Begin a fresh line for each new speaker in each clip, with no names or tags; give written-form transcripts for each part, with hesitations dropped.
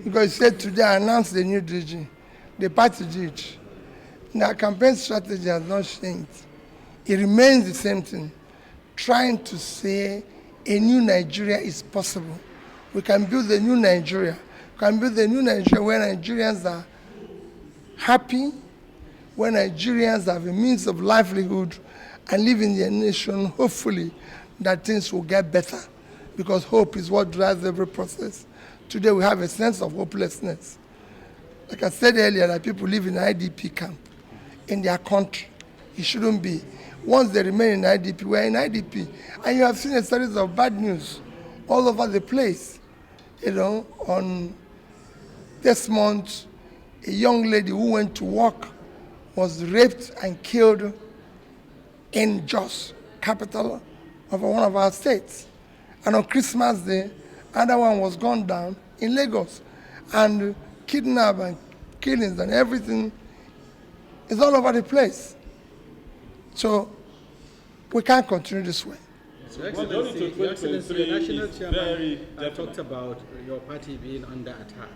Because he said today I announced the new DG. The party did. Our campaign strategy has not changed. It remains the same thing, trying to say a new Nigeria is possible. We can build a new Nigeria. We can build a new Nigeria where Nigerians are happy, where Nigerians have a means of livelihood and live in their nation, hopefully, that things will get better. Because hope is what drives every process. Today we have a sense of hopelessness. Like I said earlier, that people live in IDP camp in their country. It shouldn't be. Once they remain in IDP, we're in IDP. And you have seen a series of bad news all over the place. You know, on this month, a young lady who went to work was raped and killed in Jos, capital of one of our states. And on Christmas Day, another one was gunned down in Lagos. And kidnapped and killings and everything is all over the place. So we can't continue this way.
Your Excellency, the national chairman talked about your party being under attack.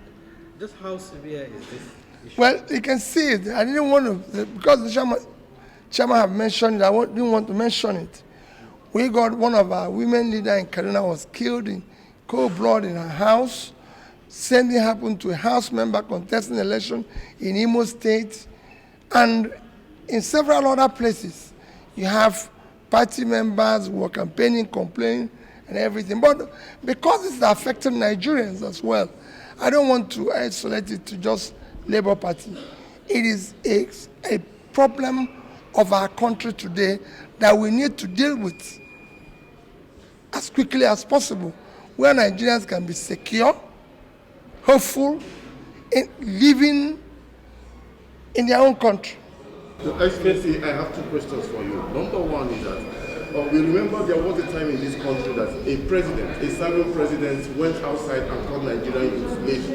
Just how severe is this issue?
Well, you can see it. I didn't want to, because the chairman have mentioned it, I didn't want to mention it. We got one of our women leaders in Kaduna was killed in cold blood in her house. Same thing happened to a House member contesting an election in Imo State. And in several other places, you have party members who are campaigning, complaining, and everything. But because it's affecting Nigerians as well, I don't want to isolate it to just Labour Party. It is a problem of our country today that we need to deal with as quickly as possible, where Nigerians can be secure, hopeful, in living in their own country.
Your Excellency, I have two questions for you. Number one is that we remember there was a time in this country that a president, a serving president, went outside and called Nigeria inflation.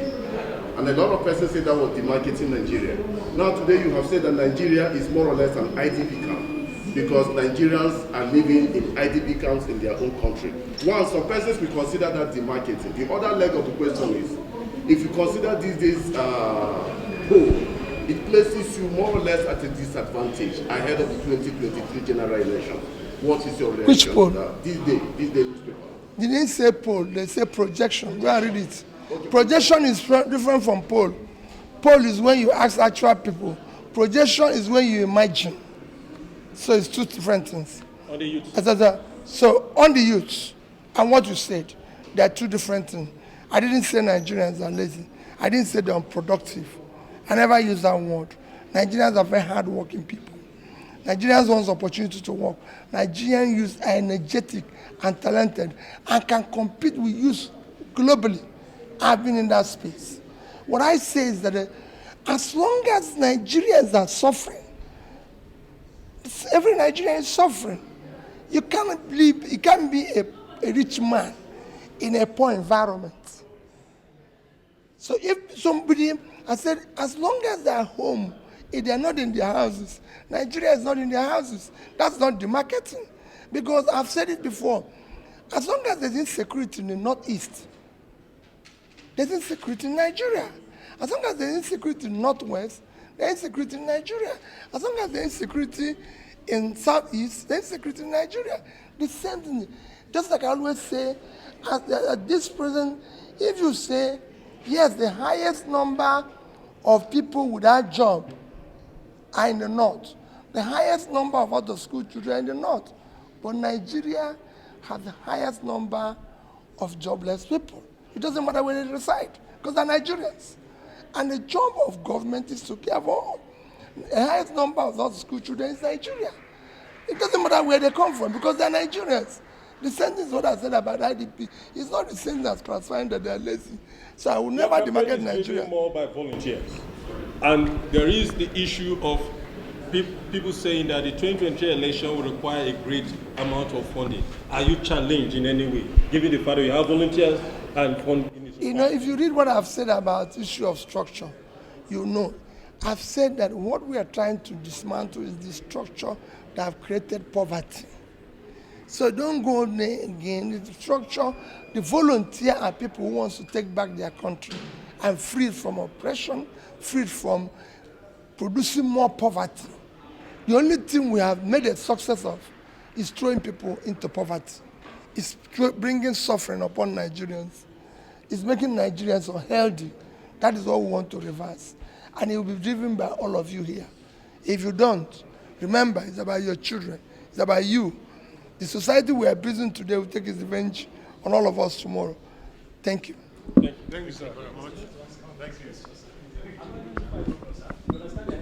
And a lot of persons say that was demarcating Nigeria. Now today you have said that Nigeria is more or less an IDP camp because Nigerians are living in IDP camps in their own country. One, some persons will consider that demarcating. The other leg of the question is, if you consider these days poll, it places you more or less at a disadvantage ahead of the 2023 general election. What is your reaction?
Which poll?
This day newspaper.
They didn't say poll, they say projection. Go and read it. Okay. Projection is different from poll. Poll is when you ask actual people. Projection is when you imagine. So it's two different things.
On the youth.
So on the youth, and what you said, there are two different things. I didn't say Nigerians are lazy. I didn't say they're unproductive. I never use that word. Nigerians are very hard-working people. Nigerians want opportunity to work. Nigerian youth are energetic and talented and can compete with youth globally. I've been in that space. What I say is that as long as Nigerians are suffering, every Nigerian is suffering. You can't be a rich man in a poor environment. So if somebody, I said, as long as they're home, if they're not in their houses, Nigeria is not in their houses. That's not demarcating. Because I've said it before, as long as there's insecurity in the Northeast, there's insecurity in Nigeria. As long as there's insecurity in the Northwest, there's insecurity in Nigeria. As long as there's insecurity in Southeast, there's insecurity in Nigeria. The same thing. Just like I always say, at this present, if you say, yes, the highest number of people without job are in the North. The highest number of out-of-school children are in the North. But Nigeria has the highest number of jobless people. It doesn't matter where they reside, because they're Nigerians. And the job of government is to care for all. The highest number of out-of-school children is Nigeria. It doesn't matter where they come from, because they're Nigerians. The same thing is what I said about IDP. It's not the same as classifying that they're lazy. So I will never demarcate Nigeria.
More by volunteers. And there is the issue of people saying that the 2023 election will require a great amount of funding. Are you challenged in any way, given the fact that you have volunteers and funding?
You know, if you read what I've said about the issue of structure, you know, I've said that what we are trying to dismantle is the structure that have created poverty. So don't go there again. The structure, the volunteer are people who want to take back their country and freed from oppression, freed from producing more poverty. The only thing we have made a success of is throwing people into poverty. It's bringing suffering upon Nigerians. It's making Nigerians unhealthy. That is what we want to reverse. And it will be driven by all of you here. If you don't, remember, it's about your children. It's about you. The society we are building today will take its revenge on all of us tomorrow. Thank you.
Thank you, sir, very much. Thank you.